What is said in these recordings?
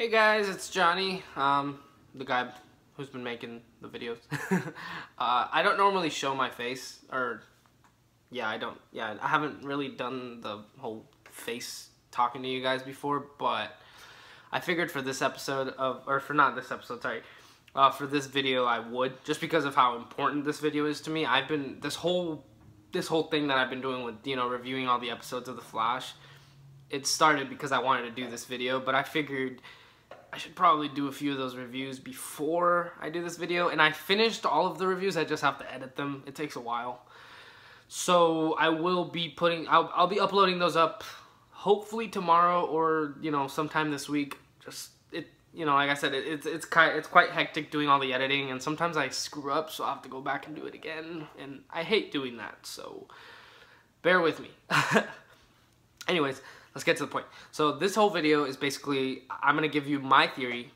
Hey guys, it's Johnny, the guy who's been making the videos. I don't normally show my face, or I haven't really done the whole face talking to you guys before, but I figured for this episode for this video I would, just because of how important this video is to me. This whole thing that I've been doing with, reviewing all the episodes of The Flash, it started because I wanted to do this video, but I figured I should probably do a few of those reviews before I do this video. And I finished all of the reviews, I just have to edit them. It takes a while. So I will be I'll be uploading those up hopefully tomorrow or, sometime this week. Like I said, it's quite hectic doing all the editing, and sometimes I screw up, so I'll have to go back and do it again. And I hate doing that, so bear with me. Anyways, let's get to the point. So this whole video is basically, I'm going to give you my theory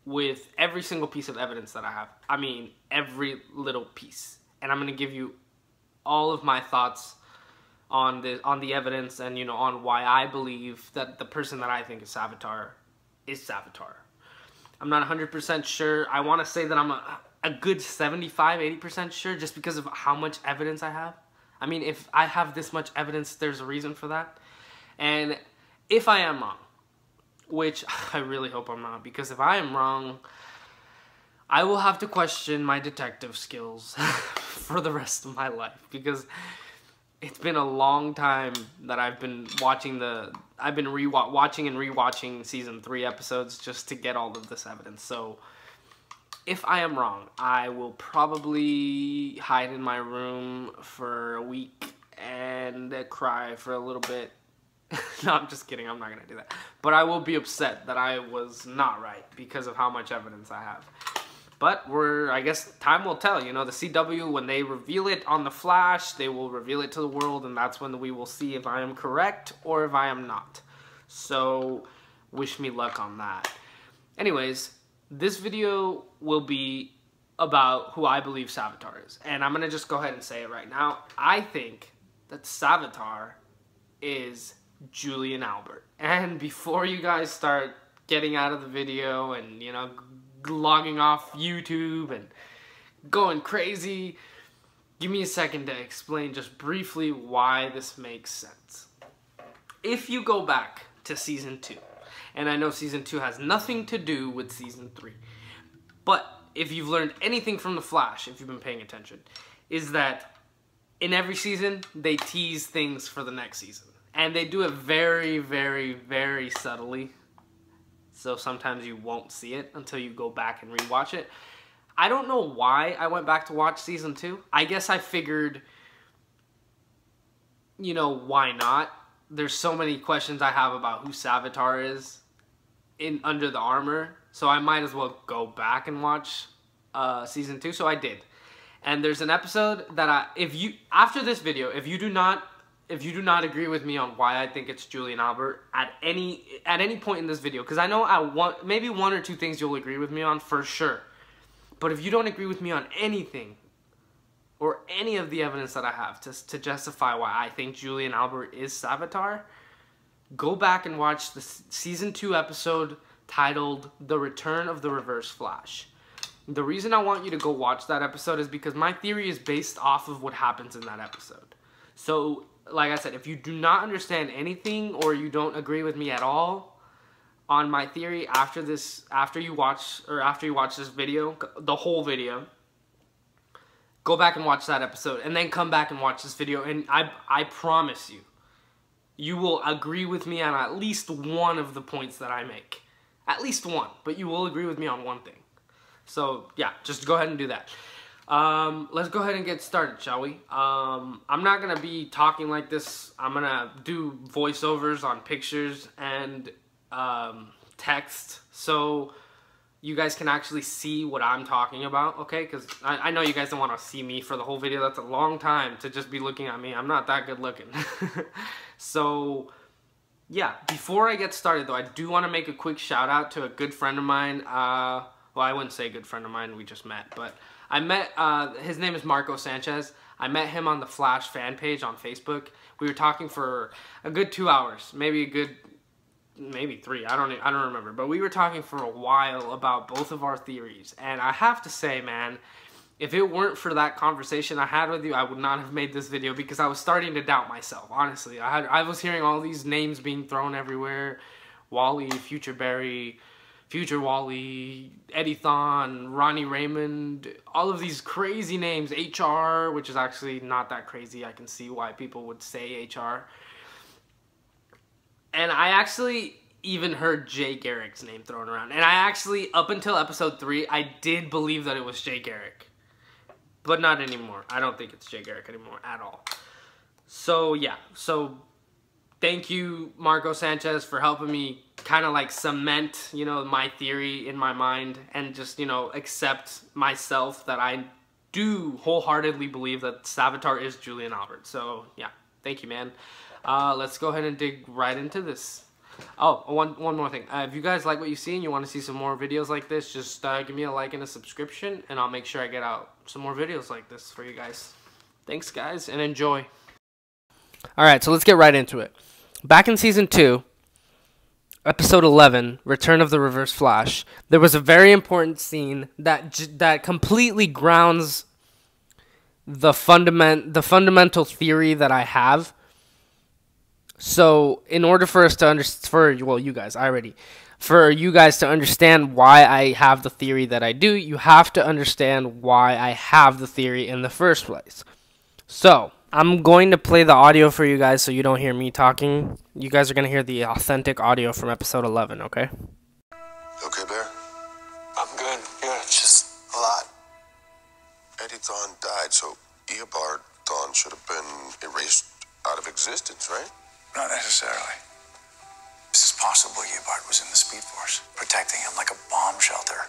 with every single piece of evidence that I have. I mean, every little piece. And I'm going to give you all of my thoughts on the evidence and, on why I believe that the person that I think is Savitar is Savitar. I'm not 100% sure. I want to say that I'm a good 75-80% sure, just because of how much evidence I have. I mean, if I have this much evidence, there's a reason for that. And if I am wrong, which I really hope I'm not, because if I am wrong, I will have to question my detective skills for the rest of my life, because it's been a long time that I've been watching watching and rewatching season 3 episodes just to get all of this evidence. So if I am wrong, I will probably hide in my room for a week and cry for a little bit. No, I'm just kidding. I'm not going to do that. But I will be upset that I was not right because of how much evidence I have. But I guess time will tell. The CW, when they reveal it on The Flash, they will reveal it to the world, and that's when we will see if I am correct or if I am not. So, wish me luck on that. Anyways, this video will be about who I believe Savitar is. And I'm going to just go ahead and say it right now. I think that Savitar is Julian Albert. And before you guys start getting out of the video and, logging off YouTube and going crazy, give me a second to explain just briefly why this makes sense. If you go back to season 2, and I know season 2 has nothing to do with season 3, but if you've learned anything from The Flash, if you've been paying attention, is that in every season, they tease things for the next season. And they do it very, very, very subtly. So sometimes you won't see it until you go back and rewatch it. I don't know why I went back to watch season 2. I guess I figured, why not? There's so many questions I have about who Savitar is under the armor. So I might as well go back and watch season 2. So I did. And there's an episode that after this video, if you do not agree with me on why I think it's Julian Albert at any point in this video, because I know maybe one or two things you'll agree with me on for sure, but if you don't agree with me on anything or any of the evidence that I have to justify why I think Julian Albert is Savitar, go back and watch the season 2 episode titled The Return of the Reverse Flash. The reason I want you to go watch that episode is because my theory is based off of what happens in that episode. So, like I said, if you do not understand anything or you don't agree with me at all on my theory after you watch this video, the whole video, go back and watch that episode and then come back and watch this video, and I promise you will agree with me on at least one of the points that I make. At least one, but you will agree with me on one thing. So, yeah, just go ahead and do that. Let's go ahead and get started, shall we? I'm not going to be talking like this. I'm going to do voiceovers on pictures and text, so you guys can actually see what I'm talking about, okay? Because I know you guys don't want to see me for the whole video. That's a long time to just be looking at me. I'm not that good looking. So, yeah, before I get started, though, I do want to make a quick shout out to a good friend of mine. Well, I wouldn't say good friend of mine. We just met, but I met, his name is Marco Sanchez. I met him on the Flash fan page on Facebook. We were talking for a good 2 hours, maybe a good maybe 3. I don't remember. But we were talking for a while about both of our theories. And I have to say, man, if it weren't for that conversation I had with you, I would not have made this video because I was starting to doubt myself, honestly. I was hearing all these names being thrown everywhere. Wally, Future Barry, Future Wally, Eddie Thon, Ronnie Raymond, all of these crazy names. HR, which is actually not that crazy. I can see why people would say HR. And I actually even heard Jay Garrick's name thrown around. And I actually, up until episode 3, I did believe that it was Jay Garrick. But not anymore. I don't think it's Jay Garrick anymore at all. So, yeah. So, thank you, Marco Sanchez, for helping me kind of like cement, you know, my theory in my mind. And just, you know, accept myself that I do wholeheartedly believe that Savitar is Julian Albert. So, yeah. Thank you, man. Let's go ahead and dig right into this. Oh, one more thing. If you guys like what you see and you want to see some more videos like this, just give me a like and a subscription, and I'll make sure I get out some more videos like this for you guys. Thanks, guys, and enjoy. Alright, so let's get right into it. Back in Season 2, Episode 11, Return of the Reverse Flash, there was a very important scene that completely grounds the fundamental theory that I have. So, in order for us to understand, for you guys to understand why I have the theory that I do, you have to understand why I have the theory in the first place. So, I'm going to play the audio for you guys so you don't hear me talking. You guys are going to hear the authentic audio from episode 11, okay? Okay, Bear? I'm good. Yeah, it's just a lot. Eddie Thon died, so Eobard Thon should have been erased out of existence, right? Not necessarily. It's just possible Eobard was in the Speed Force, protecting him like a bomb shelter,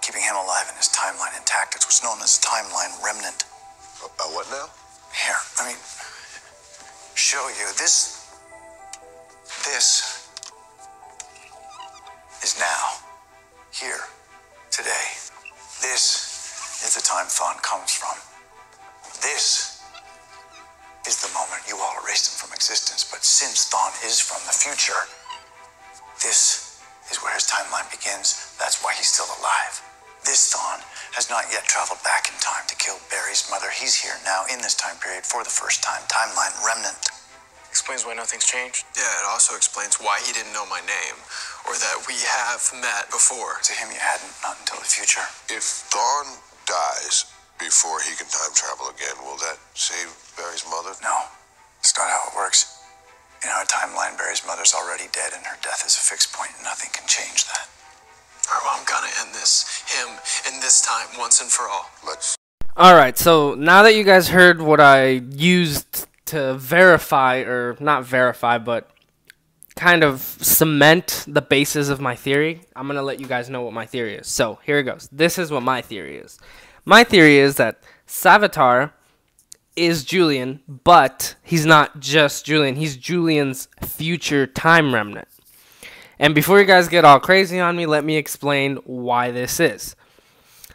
keeping him alive and his timeline intact. It's what's known as a timeline remnant. What now? Here, let me show you. This is now, here, today. This is the time Thon comes from. This is the moment you all erased him from existence, but since Thon is from the future, this is where his timeline begins. That's why he's still alive. This Thon has not yet traveled back in time to kill Barry's mother. He's here now in this time period for the first time. Timeline remnant. Explains why nothing's changed. Yeah, it also explains why he didn't know my name, or that we have met before. To him you hadn't, not until the future. If Thon dies before he can time travel again, will that save Barry's mother? No, it's not how it works. In our timeline, Barry's mother's already dead, and her death is a fixed point, and nothing can change that. All right, well, I'm gonna end him in this time, once and for all. Let's... Alright, so now that you guys heard what I used to verify, or not verify, but kind of cement the basis of my theory, I'm going to let you guys know what my theory is. So, here it goes. This is what my theory is. My theory is that Savitar is Julian, but he's not just Julian. He's Julian's future time remnant. And before you guys get all crazy on me, let me explain why this is.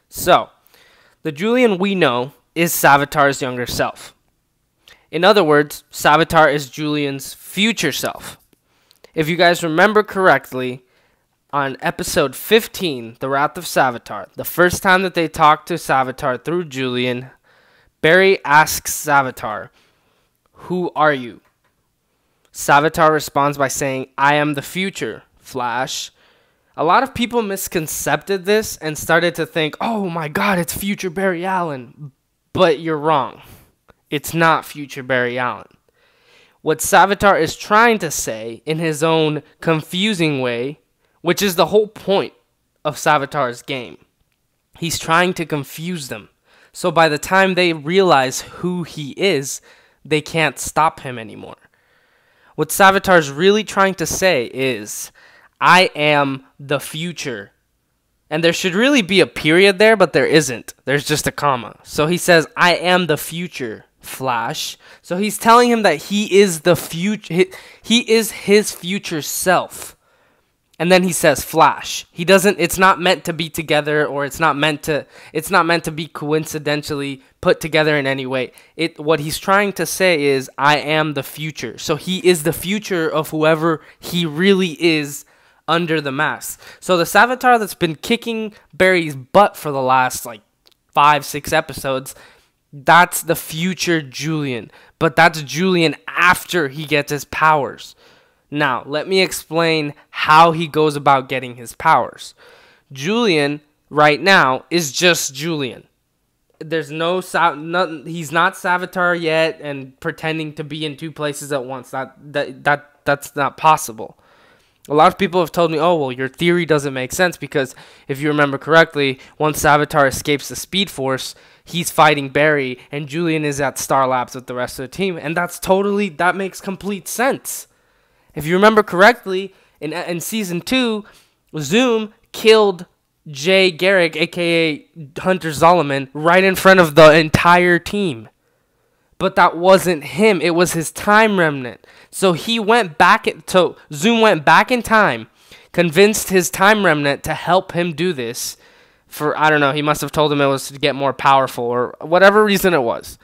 So, the Julian we know is Savitar's younger self. In other words, Savitar is Julian's future self. If you guys remember correctly, on episode 15, The Wrath of Savitar, the first time that they talked to Savitar through Julian, Barry asks Savitar, "Who are you?" Savitar responds by saying, "I am the future, Flash." A lot of people misconcepted this and started to think, oh my god, it's future Barry Allen. But you're wrong. It's not future Barry Allen. What Savitar is trying to say in his own confusing way, which is the whole point of Savitar's game, he's trying to confuse them. So by the time they realize who he is, they can't stop him anymore. What Savitar's really trying to say is, I am the future. And there should really be a period there, but there isn't. There's just a comma. So he says, I am the future, Flash. So he's telling him that he is the future. He is his future self. And then he says Flash. He doesn't, it's not meant to be together, or it's not meant to be coincidentally put together in any way. What he's trying to say is, I am the future. So he is the future of whoever he really is under the mask. So the Savitar that's been kicking Barry's butt for the last like 5-6 episodes, that's the future Julian. But that's Julian after he gets his powers. Now, let me explain how he goes about getting his powers. Julian, right now, is just Julian. There's he's not Savitar yet and pretending to be in two places at once. That's not possible. A lot of people have told me, oh, well, your theory doesn't make sense because if you remember correctly, once Savitar escapes the Speed Force, he's fighting Barry and Julian is at Star Labs with the rest of the team. And that makes complete sense. If you remember correctly, in Season 2, Zoom killed Jay Garrick, a.k.a. Hunter Zolomon, right in front of the entire team. But that wasn't him. It was his time remnant. So Zoom went back in time, convinced his time remnant to help him do this for, I don't know, he must have told him it was to get more powerful or whatever reason it was.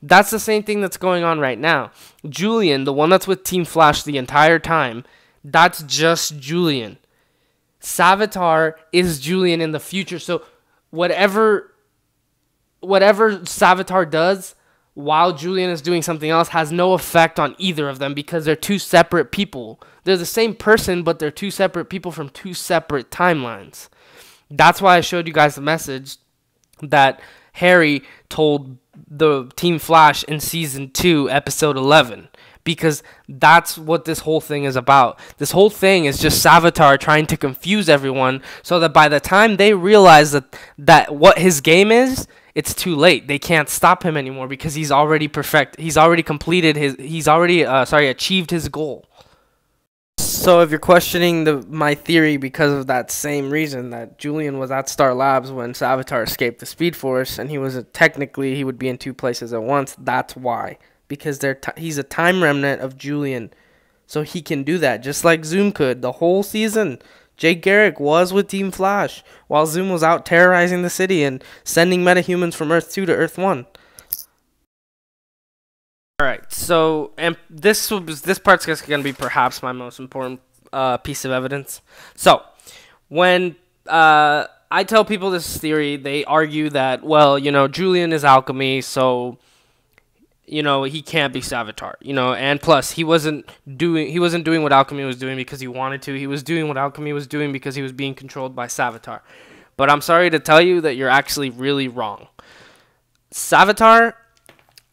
That's the same thing that's going on right now. Julian, the one that's with Team Flash the entire time, that's just Julian. Savitar is Julian in the future. So whatever Savitar does while Julian is doing something else has no effect on either of them because they're two separate people. They're the same person, but they're two separate people from two separate timelines. That's why I showed you guys the message that Harry told the Team Flash in Season 2, Episode 11. Because that's what this whole thing is about. This whole thing is just Savitar trying to confuse everyone so that by the time they realize that what his game is, it's too late. They can't stop him anymore because he's already perfect. He's already achieved his goal. So if you're questioning my theory because of that same reason that Julian was at Star Labs when Savitar escaped the Speed Force and he would be in two places at once, that's why. Because he's a time remnant of Julian. So he can do that just like Zoom could. The whole season, Jake Garrick was with Team Flash while Zoom was out terrorizing the city and sending metahumans from Earth 2 to Earth 1. Alright, so and this part's going to be perhaps my most important piece of evidence. So, when I tell people this theory, they argue that, well, Julian is alchemy, so he can't be Savitar, and plus he wasn't doing what alchemy was doing because he wanted to. He was doing what alchemy was doing because he was being controlled by Savitar. But I'm sorry to tell you that you're actually really wrong. Savitar,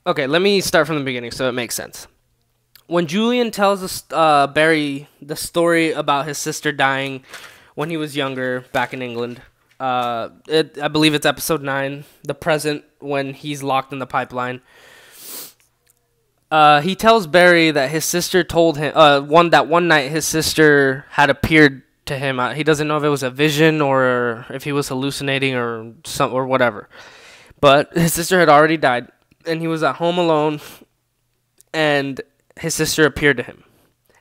okay, let me start from the beginning so it makes sense. When Julian tells Barry the story about his sister dying when he was younger back in England, I believe it's episode 9, the present, when he's locked in the pipeline. He tells Barry that his sister told him one night his sister had appeared to him. He doesn't know if it was a vision or if he was hallucinating or whatever. But his sister had already died, and he was at home alone, and his sister appeared to him,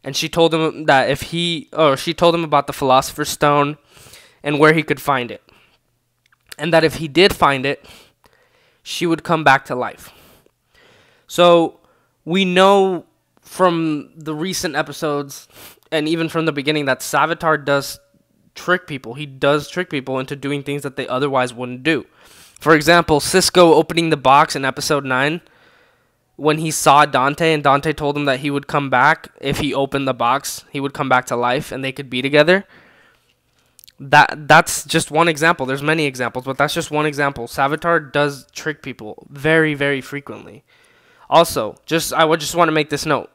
and she told him that she told him about the Philosopher's Stone and where he could find it, and that if he did find it, she would come back to life. So we know from the recent episodes and even from the beginning that Savitar does trick people. He does trick people into doing things that they otherwise wouldn't do. For example, Cisco opening the box in episode 9 when he saw Dante and Dante told him that he would come back if he opened the box. He would come back to life and they could be together. That's just one example. There's many examples, but that's just one example. Savitar does trick people very, very frequently. Also, I would just want to make this note.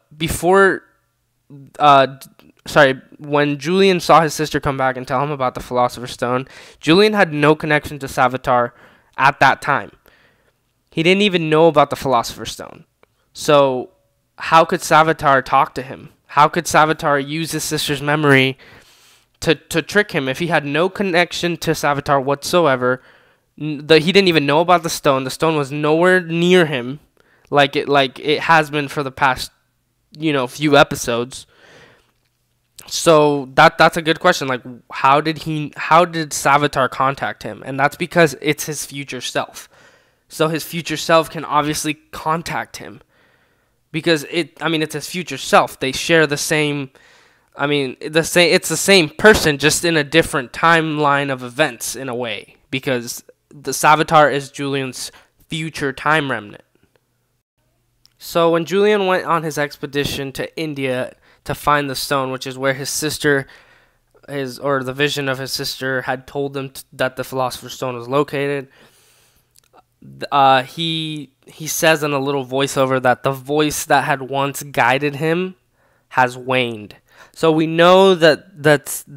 When Julian saw his sister come back and tell him about the Philosopher's Stone, Julian had no connection to Savitar at that time. He didn't even know about the Philosopher's Stone. So, how could Savitar talk to him? How could Savitar use his sister's memory to trick him if he had no connection to Savitar whatsoever? He didn't even know about the stone. The stone was nowhere near him. Like it has been for the past, few episodes. So that's a good question. Like, how did Savitar contact him? And that's because it's his future self. So his future self can obviously contact him because it's his future self. They share the same. It's the same person, just in a different timeline of events in a way, because the Savitar is Julian's future time remnant. So when Julian went on his expedition to India to find the stone, which is where his sister, the vision of his sister had told him that the Philosopher's Stone was located, he says in a little voiceover that the voice that had once guided him has waned. So we know that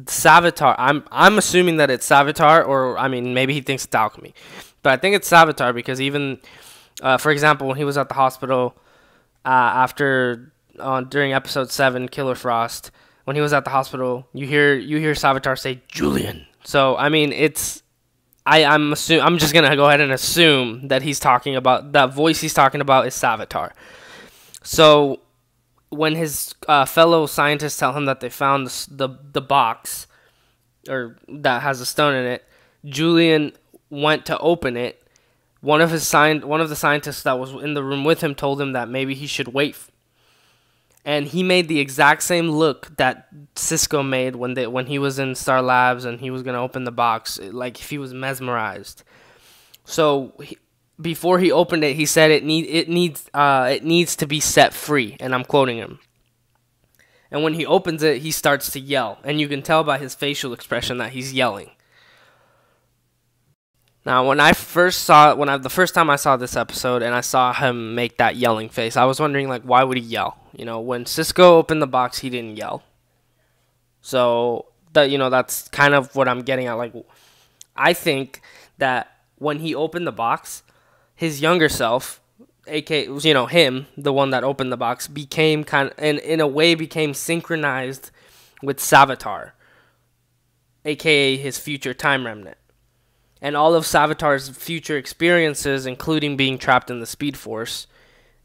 Savitar. I'm assuming that it's Savitar, or maybe he thinks it's alchemy, but I think it's Savitar because even, for example, when he was at the hospital during episode 7, Killer Frost, when he was at the hospital, you hear Savitar say Julian. So I'm just gonna go ahead and assume that he's talking about that voice. He's talking about is Savitar. So when his fellow scientists tell him that they found the box, or that has a stone in it, Julian went to open it. One of the scientists that was in the room with him told him that maybe he should wait, and he made the exact same look that Cisco made when he was in Star Labs and he was gonna open the box, like if he was mesmerized. So before he opened it, he said it needs to be set free, and I'm quoting him. And when he opens it, he starts to yell, and you can tell by his facial expression that he's yelling. Now, the first time I saw this episode and I saw him make that yelling face, I was wondering, like, why would he yell? When Cisco opened the box, he didn't yell. So that's kind of what I'm getting at. Like, I think that when he opened the box, his younger self, aka him, the one that opened the box, became in a way synchronized with Savitar, aka his future time remnant. And all of Savitar's future experiences, including being trapped in the Speed Force,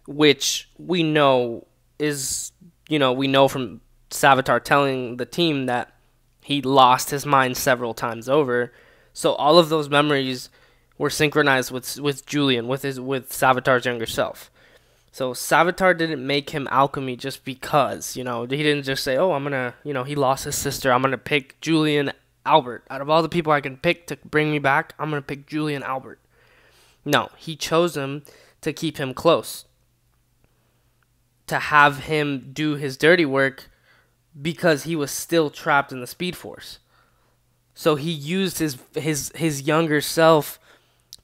which we know from Savitar telling the team that he lost his mind several times over. So all of those memories were synchronized with Julian, with Savitar's younger self. So Savitar didn't make him alchemy just because, he didn't just say, oh, I'm gonna, he lost his sister, I'm gonna pick Julian Albert. Out of all the people I can pick to bring me back, I'm gonna pick Julian Albert. No, he chose him to keep him close, to have him do his dirty work because he was still trapped in the Speed Force. So he used his younger self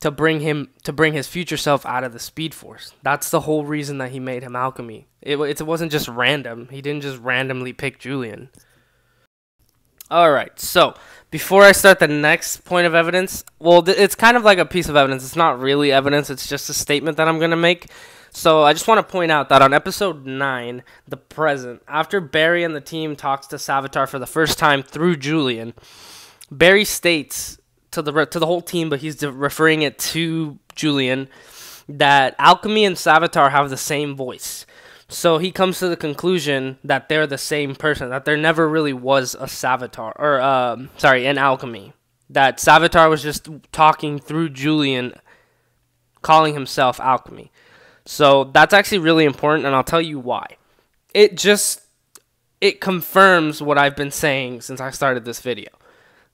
to bring his future self out of the Speed Force. That's the whole reason that he made him alchemy. It wasn't just random. He didn't just randomly pick Julian. Alright, so before I start the next point of evidence, well, it's kind of like a piece of evidence. It's not really evidence. It's just a statement that I'm going to make. So I just want to point out that on episode 9, The Present, after Barry and the team talks to Savitar for the first time through Julian, Barry states to the whole team, but he's referring it to Julian, that alchemy and Savitar have the same voice. So he comes to the conclusion that they're the same person, that there never really was a Savitar, or an alchemy. That Savitar was just talking through Julian, calling himself alchemy. So that's actually really important, and I'll tell you why. It confirms what I've been saying since I started this video.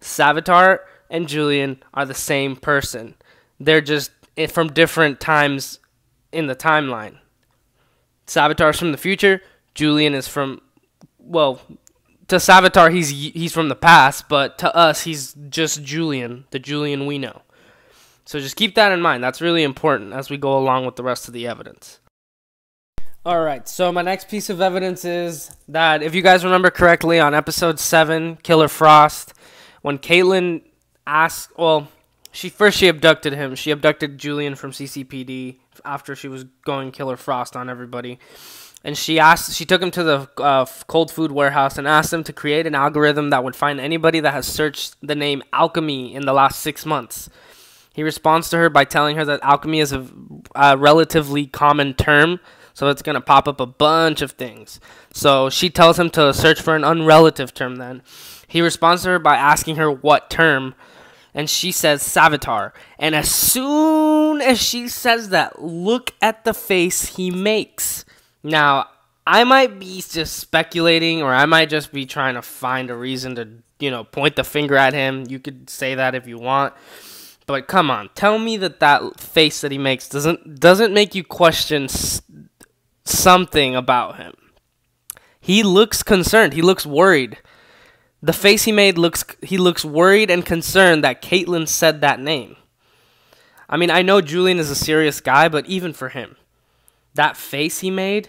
Savitar and Julian are the same person. They're just from different times in the timeline. Savitar's from the future. Julian is from, well, to Savitar he's from the past, but to us he's just Julian, the Julian we know. So just keep that in mind. That's really important as we go along with the rest of the evidence. Alright, so my next piece of evidence is that, if you guys remember correctly, on episode 7, Killer Frost, when Caitlin asked, she abducted him. She abducted Julian from CCPD after she was going Killer Frost on everybody. And she took him to the cold food warehouse and asked him to create an algorithm that would find anybody that has searched the name alchemy in the last 6 months. He responds to her by telling her that alchemy is a relatively common term, So it's going to pop up a bunch of things. So she tells him to search for an unrelative term then. He responds to her by asking her what term, and she says Savitar. And as soon as she says that, look at the face he makes. Now, I might be just speculating, or I might just be trying to find a reason to, point the finger at him. You could say that if you want. But come on, tell me that face that he makes doesn't make you question something about him. He looks concerned. He looks worried. The face he made he looks worried and concerned that Caitlyn said that name. I mean, I know Julian is a serious guy, but even for him, that face he made,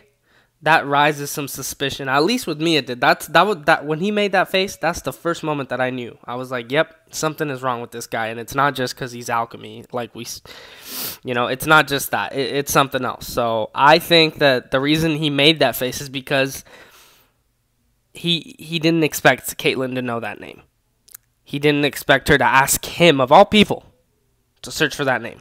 that raises some suspicion. At least with me, it did. When he made that face, that's the first moment that I knew. I was like, "Yep, something is wrong with this guy," and it's not just because he's alchemy. Like it's not just that. It's something else. So I think that the reason he made that face is because he didn't expect Caitlyn to know that name. He didn't expect her to ask him, of all people, to search for that name.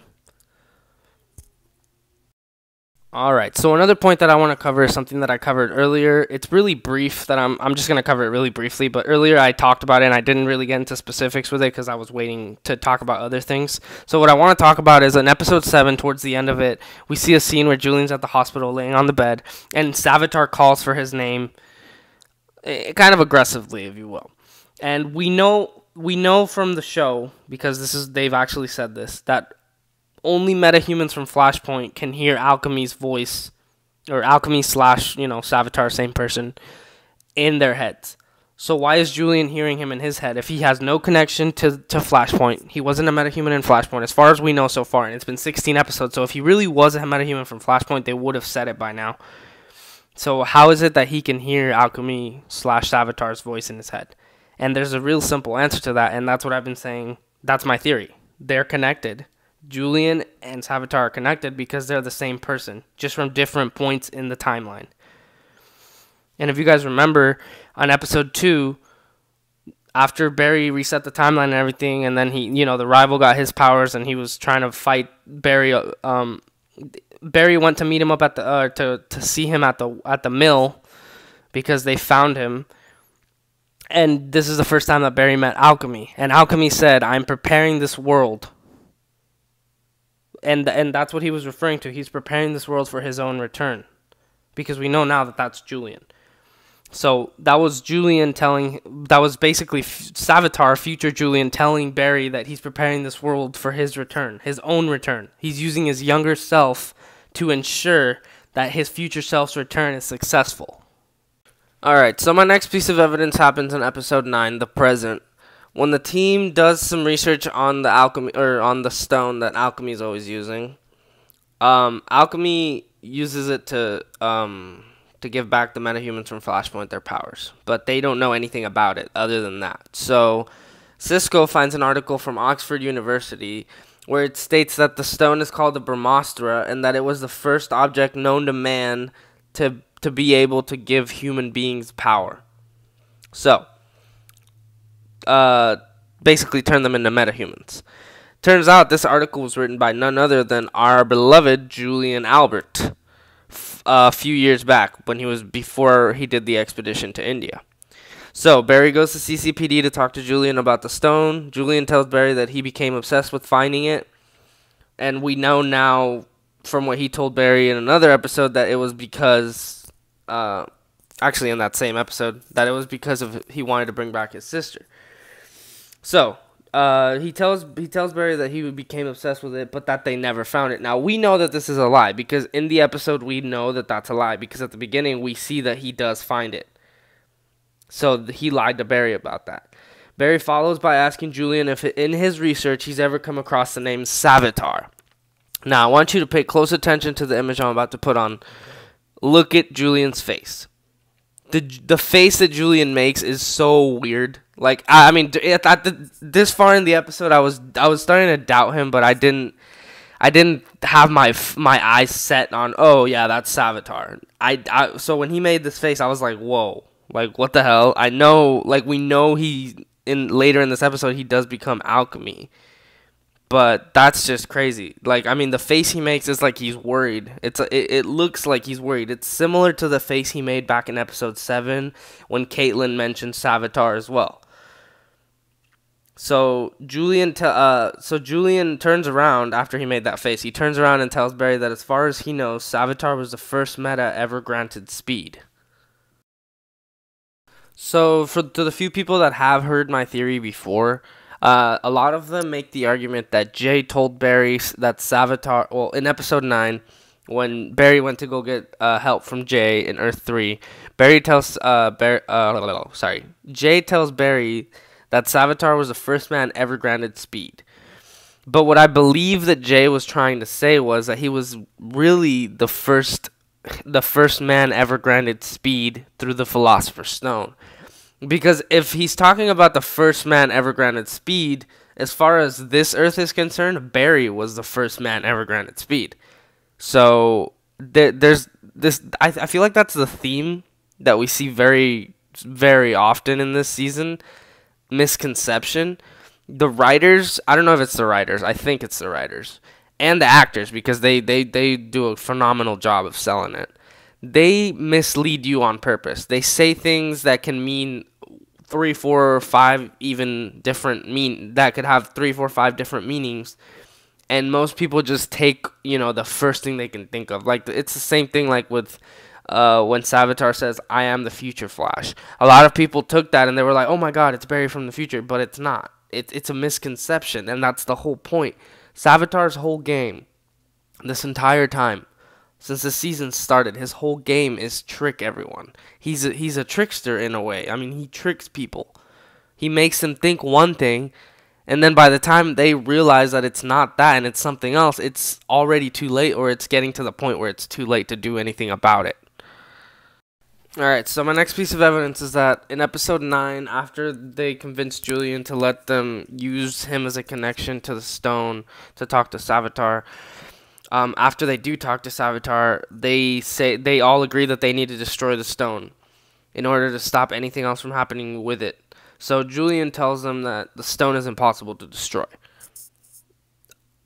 Alright, so another point that I want to cover is something that I covered earlier. It's really brief, that I'm just going to cover it really briefly, but earlier I talked about it and I didn't really get into specifics with it because I was waiting to talk about other things. So what I want to talk about is in episode 7, towards the end of it, we see a scene where Julian's at the hospital laying on the bed, and Savitar calls for his name, kind of aggressively, if you will. And we know from the show, because they've actually said this, that only metahumans from Flashpoint can hear Alchemy's voice, or Alchemy / Savitar, same person, in their heads. So why is Julian hearing him in his head if he has no connection to Flashpoint? He wasn't a metahuman in Flashpoint, as far as we know so far, and it's been 16 episodes, so if he really was a metahuman from Flashpoint, they would have said it by now. So how is it that he can hear Alchemy / Savitar's voice in his head? And there's a real simple answer to that, and that's what I've been saying. That's my theory. They're connected. Julian and Savitar are connected because they're the same person, just from different points in the timeline. And if you guys remember, on episode 2, after Barry reset the timeline and everything, and then the rival got his powers, and he was trying to fight Barry. Barry went to meet him up at the to see him at the mill because they found him. And this is the first time that Barry met Alchemy, and Alchemy said, "I'm preparing this world." And that's what he was referring to. He's preparing this world for his own return, because we know now that that's Julian. So that was that was basically Savitar, future Julian, telling Barry that he's preparing this world for his return, his own return. He's using his younger self to ensure that his future self's return is successful. Alright, so my next piece of evidence happens in episode 9, the present. When the team does some research on the alchemy, or on the stone that Alchemy is always using, Alchemy uses it to give back the metahumans from Flashpoint their powers, but they don't know anything about it other than that. So Cisco finds an article from Oxford University where it states that the stone is called the Brahmastra, and that it was the first object known to man to be able to give human beings power. So basically turn them into metahumans. Turns out this article was written by none other than our beloved Julian Albert a few years back, before he did the expedition to India. So Barry goes to CCPD to talk to Julian about the stone. Julian tells Barry that he became obsessed with finding it, and we know now from what he told Barry in another episode that it was because actually in that same episode, that it was because he wanted to bring back his sister. So he tells Barry that he became obsessed with it, but that they never found it. Now, we know that this is a lie, because in the episode we know that that's a lie, because at the beginning we see that he does find it. So he lied to Barry about that. Barry follows by asking Julian if in his research he's ever come across the name Savitar. Now, I want you to pay close attention to the image I'm about to put on. Look at Julian's face. The face that Julian makes is so weird. Like, I mean, this far in the episode, I was starting to doubt him, but I didn't have my eyes set on, oh yeah, that's Savitar. So when he made this face, I was like, whoa, like what the hell? I know, like we know later in this episode he does become Alchemy, But that's just crazy. Like, I mean, the face he makes is like he's worried. It looks like he's worried. It's similar to the face he made back in episode 7 when Caitlin mentioned Savitar as well. So Julian turns around after he made that face. He turns around and tells Barry that as far as he knows, Savitar was the first meta ever granted speed. So to the few people that have heard my theory before, a lot of them make the argument that Jay told Barry that Savitar, well, in episode 9, when Barry went to go get help from Jay in Earth 3, Jay tells Barry that Savitar was the first man ever granted speed. But what I believe that Jay was trying to say was that he was really the first man ever granted speed through the Philosopher's Stone. Because if he's talking about the first man ever granted speed, as far as this Earth is concerned, Barry was the first man ever granted speed. So there's this. I feel like that's the theme that we see very, very often in this season. Misconception. The writers, I don't know if it's the writers. I think it's the writers and the actors, because they do a phenomenal job of selling it. They mislead you on purpose. They say things that can mean 3, 4, or 5 even different that could have 3, 4, 5 different meanings, and most people just take, the first thing they can think of. Like, it's the same thing like with when Savitar says, "I am the future Flash." A lot of people took that and they were like, "Oh my God, it's Barry from the future," but it's not. It's a misconception, and that's the whole point. Savitar's whole game, this entire time, since the season started, his whole game is trick everyone. He's a trickster in a way. I mean, he tricks people. He makes them think one thing, and then by the time they realize that it's not that and it's something else, it's already too late, or it's getting to the point where it's too late to do anything about it. Alright, so my next piece of evidence is that in episode 9, after they convinced Julian to let them use him as a connection to the stone to talk to Savitar, after they do talk to Savitar, they all agree that they need to destroy the stone in order to stop anything else from happening with it. So Julian tells them that the stone is impossible to destroy.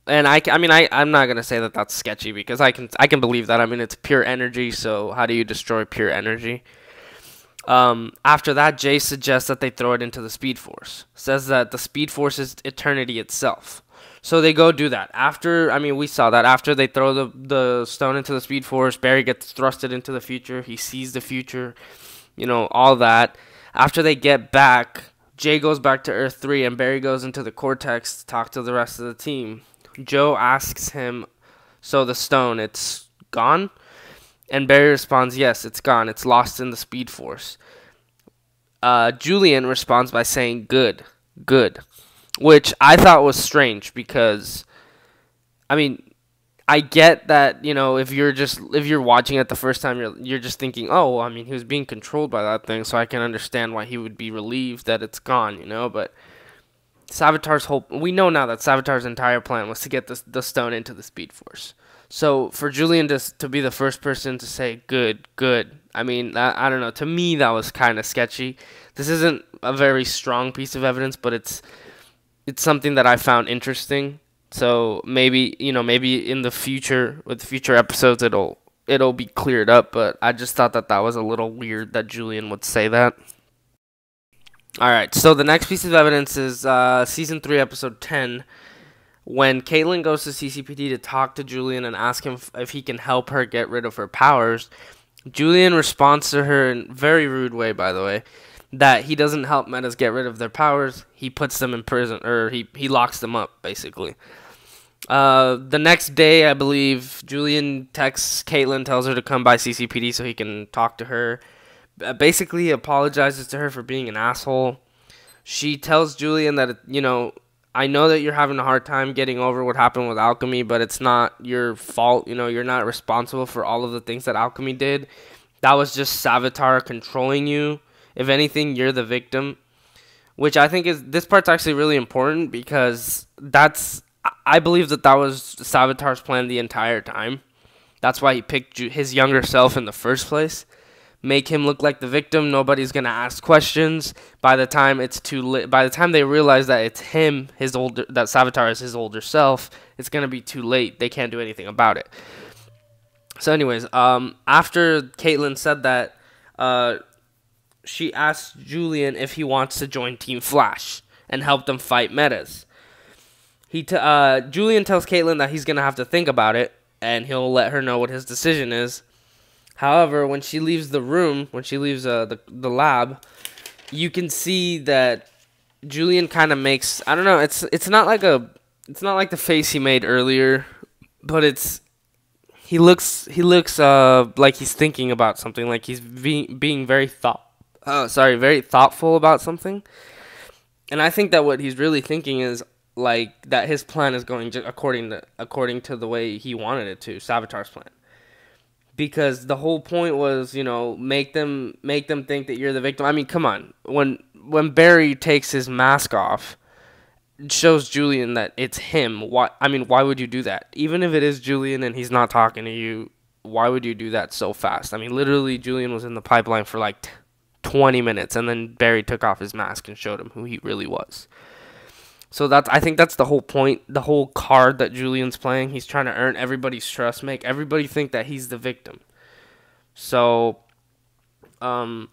And I'm not gonna say that that's sketchy, because I can believe that. I mean, it's pure energy, so how do you destroy pure energy? After that, Jay suggests that they throw it into the Speed Force. Says that the Speed Force is eternity itself. So they go do that. We saw that after they throw the stone into the Speed Force, Barry gets thrusted into the future. He sees the future, all that. After they get back, Jay goes back to Earth 3, and Barry goes into the Cortex to talk to the rest of the team. Joe asks him, "So the stone, it's gone?" And Barry responds, "Yes, it's gone. It's lost in the Speed Force." Julian responds by saying, "Good, good," which I thought was strange, because, I get that, if you're watching it the first time, you're just thinking, "Oh, well, he was being controlled by that thing," so I can understand why he would be relieved that it's gone, but we know now that Savitar's entire plan was to get the stone into the Speed Force. So for Julian to be the first person to say good, good, I don't know. To me, that was kind of sketchy. This isn't a very strong piece of evidence, but it's something that I found interesting. So maybe in the future, with future episodes, it'll be cleared up. But I just thought that was a little weird that Julian would say that. Alright, so the next piece of evidence is Season 3, Episode 10, when Caitlin goes to CCPD to talk to Julian and ask him if he can help her get rid of her powers. Julian responds to her in a very rude way, by the way, that he doesn't help metas get rid of their powers. He puts them in prison, or he locks them up, basically. The next day, I believe, Julian texts Caitlin, tells her to come by CCPD so he can talk to her. Basically apologizes to her for being an asshole. She tells Julian that, I know that you're having a hard time getting over what happened with Alchemy, but it's not your fault. You're not responsible for all of the things that Alchemy did. That was just Savitar controlling you. If anything, you're the victim. Which I think this part's actually really important, because I believe that was Savitar's plan the entire time. That's why he picked his younger self in the first place. make him look like the victim. Nobody's gonna ask questions. By the time it's too late, by the time they realize that it's him, that Savitar is his older self, it's gonna be too late. They can't do anything about it. So, anyways, after Caitlin said that, she asked Julian if he wants to join Team Flash and help them fight metas. Julian tells Caitlin that he's gonna have to think about it, and he'll let her know what his decision is. However, when she leaves the room, when she leaves the lab, you can see that Julian kind of makes, I don't know, it's not like the face he made earlier, but he looks like he's thinking about something, like he's being very thoughtful about something. And I think that what he's really thinking is like that his plan is going according to the way he wanted it to, Savitar's plan. Because the whole point was, make them think that you're the victim. I mean, come on. When Barry takes his mask off, it shows Julian that it's him. Why would you do that? Even if it is Julian and he's not talking to you, why would you do that so fast? I mean, literally, Julian was in the pipeline for like 20 minutes, and then Barry took off his mask and showed him who he really was. So I think that's the whole point, the whole card that Julian's playing. He's trying to earn everybody's trust, make everybody think that he's the victim. So, and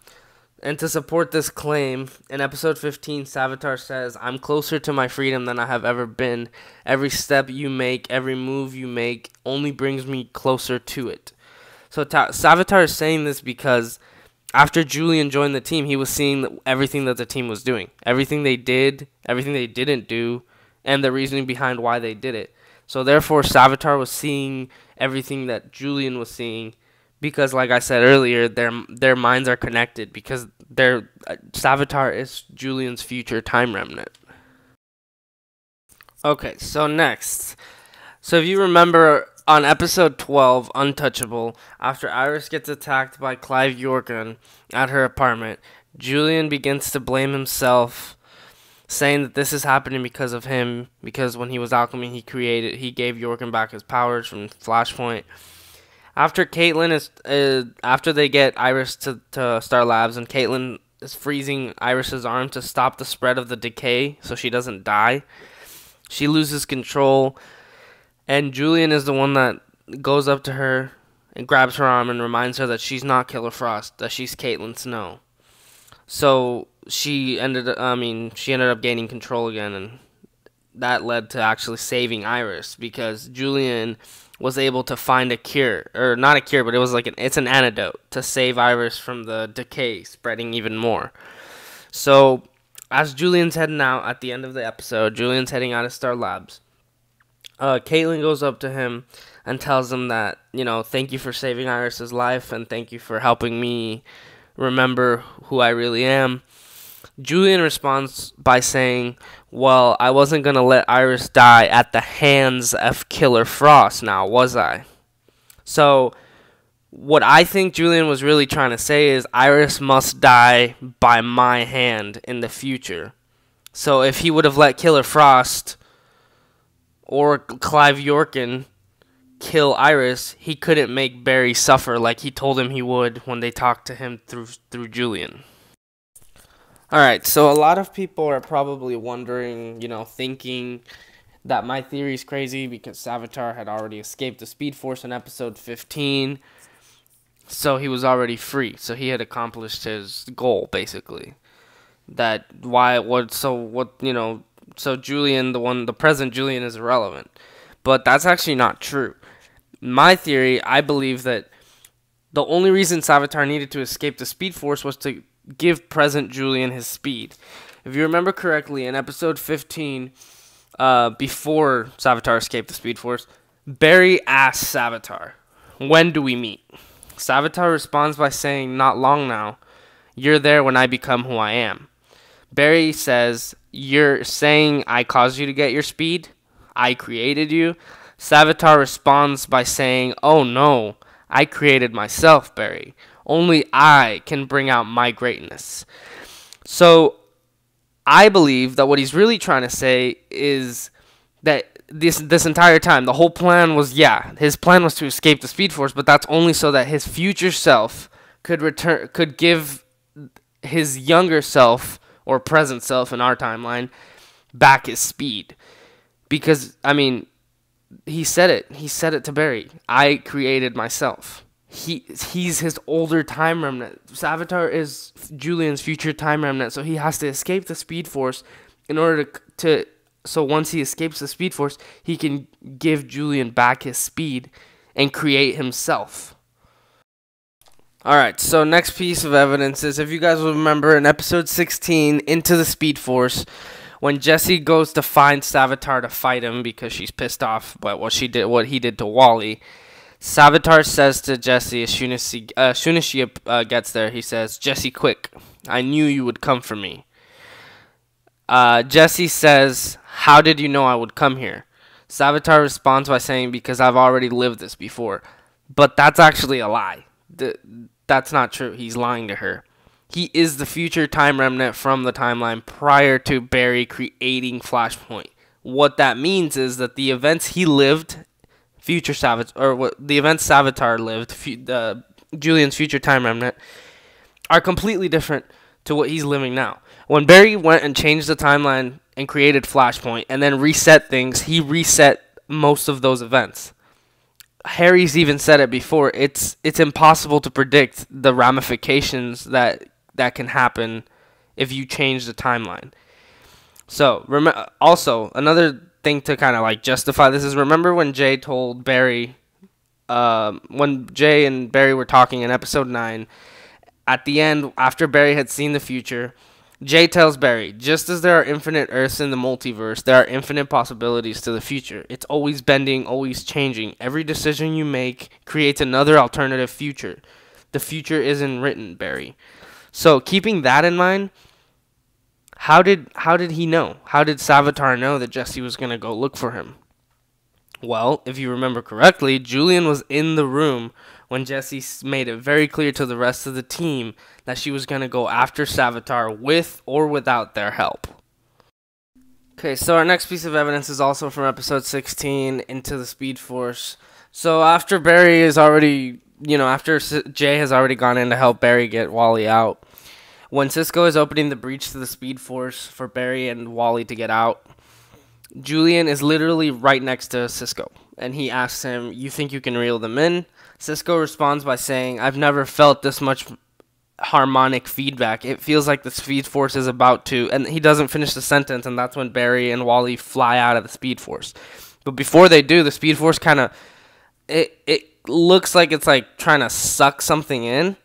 to support this claim, in episode 15, Savitar says, "I'm closer to my freedom than I have ever been. Every step you make, every move you make, only brings me closer to it." So Savitar is saying this because after Julian joined the team, he was seeing everything that the team was doing. Everything they did, everything they didn't do, and the reasoning behind why they did it. So therefore, Savitar was seeing everything that Julian was seeing because, like I said earlier, their minds are connected because Savitar is Julian's future time remnant. Okay, so next. So if you remember on episode 12, Untouchable, after Iris gets attacked by Clive Yorkin at her apartment, Julian begins to blame himself, saying that this is happening because of him, because when he was Alchemy, he gave Yorkin back his powers from Flashpoint. After after they get Iris to Star Labs, and Caitlin is freezing Iris's arm to stop the spread of the decay so she doesn't die, she loses control. And Julian is the one that goes up to her and grabs her arm and reminds her that she's not Killer Frost, that she's Caitlin Snow. So she ended up gaining control again, and that led to actually saving Iris because Julian was able to find a cure, or not a cure, but it was it's an antidote to save Iris from the decay spreading even more. So as Julian's heading out at the end of the episode, Julian's heading out of Star Labs. Caitlin goes up to him and tells him that, thank you for saving Iris's life and thank you for helping me remember who I really am. Julian responds by saying, well, I wasn't going to let Iris die at the hands of Killer Frost now, was I? So what I think Julian was really trying to say is Iris must die by my hand in the future. So if he would have let Killer Frost or Clive Yorkin kill Iris, he couldn't make Barry suffer like he told him he would when they talked to him through Julian. Alright, so a lot of people are probably wondering, thinking that my theory is crazy because Savitar had already escaped the Speed Force in episode 15, so he was already free, so he had accomplished his goal, basically. So Julian, the present Julian, is irrelevant. But that's actually not true. My theory, I believe that the only reason Savitar needed to escape the Speed Force was to give present Julian his speed. If you remember correctly, in episode 15, before Savitar escaped the Speed Force, Barry asks Savitar, when do we meet? Savitar responds by saying, not long now. You're there when I become who I am. Barry says, you're saying I caused you to get your speed? I created you? Savitar responds by saying, oh no, I created myself, Barry. Only I can bring out my greatness. So I believe that what he's really trying to say is that this entire time, the whole plan was, his plan was to escape the Speed Force, but that's only so that his future self could give his younger self, or present self in our timeline, back his speed. Because, I mean, he said it to Barry. I created myself. He's his older time remnant. Savitar is Julian's future time remnant, so he has to escape the Speed Force in order to so once he escapes the Speed Force, he can give Julian back his speed and create himself. Alright, so next piece of evidence is, if you guys will remember, in episode 16, Into the Speed Force, when Jessie goes to find Savitar to fight him because she's pissed off about what he did to Wally, Savitar says to Jessie as soon as she gets there, he says, "Jessie, quick, I knew you would come for me." Jessie says, "How did you know I would come here?" Savitar responds by saying, "Because I've already lived this before." But that's actually a lie. That's not true. He's lying to her. He is the future time remnant from the timeline prior to Barry creating Flashpoint. What that means is that the events he lived, the events Savitar lived, Julian's future time remnant, are completely different to what he's living now. When Barry went and changed the timeline and created Flashpoint and then reset things, he reset most of those events. Harry's even said it before. It's impossible to predict the ramifications that can happen if you change the timeline. So, also, another thing to kind of like justify this is, remember when Jay told Barry, when Jay and Barry were talking in episode 9, at the end, after Barry had seen the future, Jay tells Barry, "Just as there are infinite Earths in the multiverse, there are infinite possibilities to the future. It's always bending, always changing. Every decision you make creates another alternative future. The future isn't written, Barry." So, keeping that in mind, how did he know? How did Savitar know that Jessie was going to go look for him? Well, if you remember correctly, Julian was in the room when Jessie made it very clear to the rest of the team that she was going to go after Savitar with or without their help. Okay, so our next piece of evidence is also from episode 16, Into the Speed Force. So after Barry is already, after Jay has already gone in to help Barry get Wally out, when Cisco is opening the breach to the Speed Force for Barry and Wally to get out, Julian is literally right next to Cisco, and he asks him, "You think you can reel them in?" Cisco responds by saying, "I've never felt this much harmonic feedback. It feels like the Speed Force is about to," and he doesn't finish the sentence, and that's when Barry and Wally fly out of the Speed Force. But before they do, the Speed Force kind of, it looks like it's like trying to suck something in,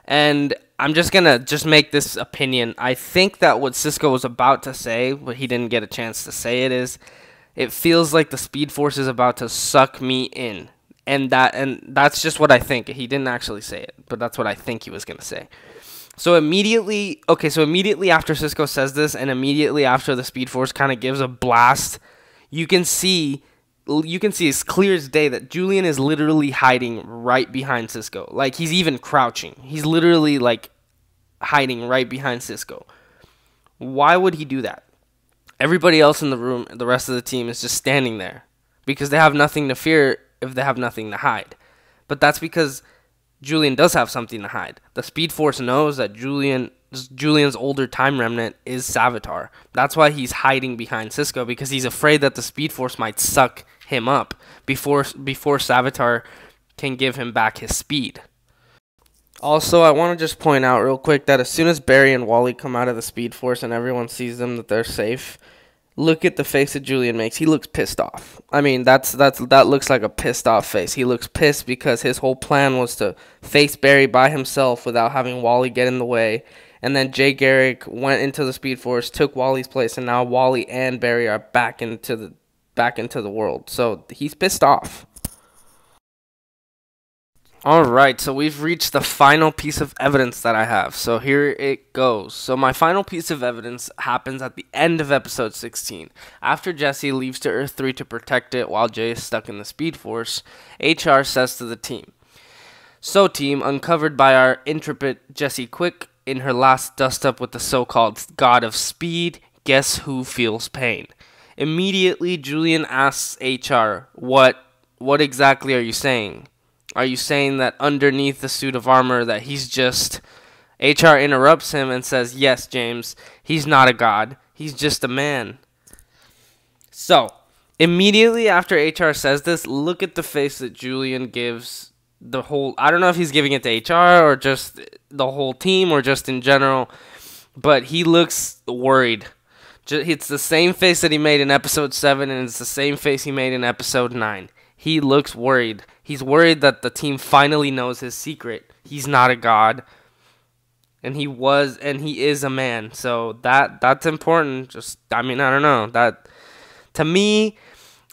and I'm just going to make this opinion. I think that what Cisco was about to say, but he didn't get a chance to say it, is, "It feels like the Speed Force is about to suck me in." And that's just what I think. He didn't actually say it, but that's what I think he was going to say. So immediately after Cisco says this, and immediately after the Speed Force kind of gives a blast, you can see as clear as day that Julian is literally hiding right behind Cisco. Like, he's even crouching. He's literally, like, hiding right behind Cisco. Why would he do that? Everybody else in the room, the rest of the team, is just standing there because they have nothing to fear if they have nothing to hide. But that's because Julian does have something to hide. The Speed Force knows that Julian's older time remnant is Savitar. That's why he's hiding behind Cisco, because he's afraid that the Speed Force might suck him up before Savitar can give him back his speed. Also, I want to just point out real quick that as soon as Barry and Wally come out of the Speed Force and everyone sees them that they're safe, look at the face that Julian makes. He looks pissed off. I mean, that looks like a pissed off face. He looks pissed because his whole plan was to face Barry by himself without having Wally get in the way. And then Jay Garrick went into the Speed Force, took Wally's place, and now Wally and Barry are back into the world. So he's pissed off. Alright, so we've reached the final piece of evidence that I have. So here it goes. So my final piece of evidence happens at the end of episode 16. After Jessie leaves to Earth 3 to protect it while Jay is stuck in the Speed Force, HR says to the team, "So team, uncovered by our intrepid Jessie Quick in her last dust-up with the so-called God of Speed, guess who feels pain?" Immediately, Julian asks HR, What exactly are you saying? Are you saying that underneath the suit of armor that he's just... HR interrupts him and says, yes, James, he's not a god. He's just a man. So, immediately after HR says this, look at the face that Julian gives the whole... I don't know if he's giving it to HR or just the whole team or just in general, but he looks worried. It's the same face that he made in episode 7, and it's the same face he made in episode 9. He looks worried. He's worried that the team finally knows his secret. He's not a god. And he is a man. So that's important. I don't know. That, to me,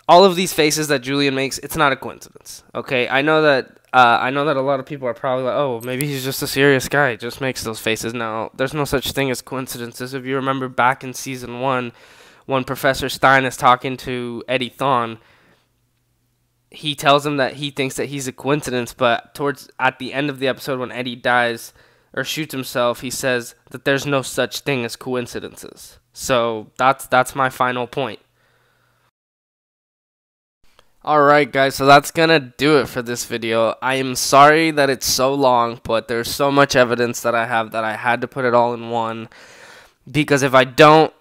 all of these faces that Julian makes, it's not a coincidence. Okay, I know that a lot of people are probably like, oh, maybe he's just a serious guy. He just makes those faces. No, there's no such thing as coincidences. If you remember back in season 1, when Professor Stein is talking to Eddie Thawne, he tells him that he thinks that he's a coincidence, but at the end of the episode when Eddie dies or shoots himself, he says that there's no such thing as coincidences. So that's my final point. Alright guys, so that's gonna do it for this video. I am sorry that it's so long, but there's so much evidence that I have that I had to put it all in one, because if I don't,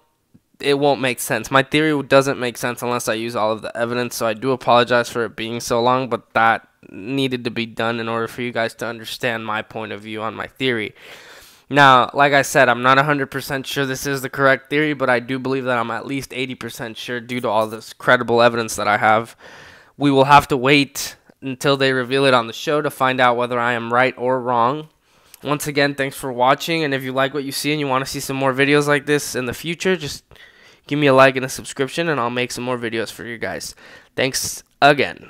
it won't make sense. My theory doesn't make sense unless I use all of the evidence, so I do apologize for it being so long, but that needed to be done in order for you guys to understand my point of view on my theory. Now, like I said, I'm not 100% sure this is the correct theory, but I do believe that I'm at least 80% sure due to all this credible evidence that I have. We will have to wait until they reveal it on the show to find out whether I am right or wrong. Once again, thanks for watching, and if you like what you see and you want to see some more videos like this in the future, just give me a like and a subscription, and I'll make some more videos for you guys. Thanks again.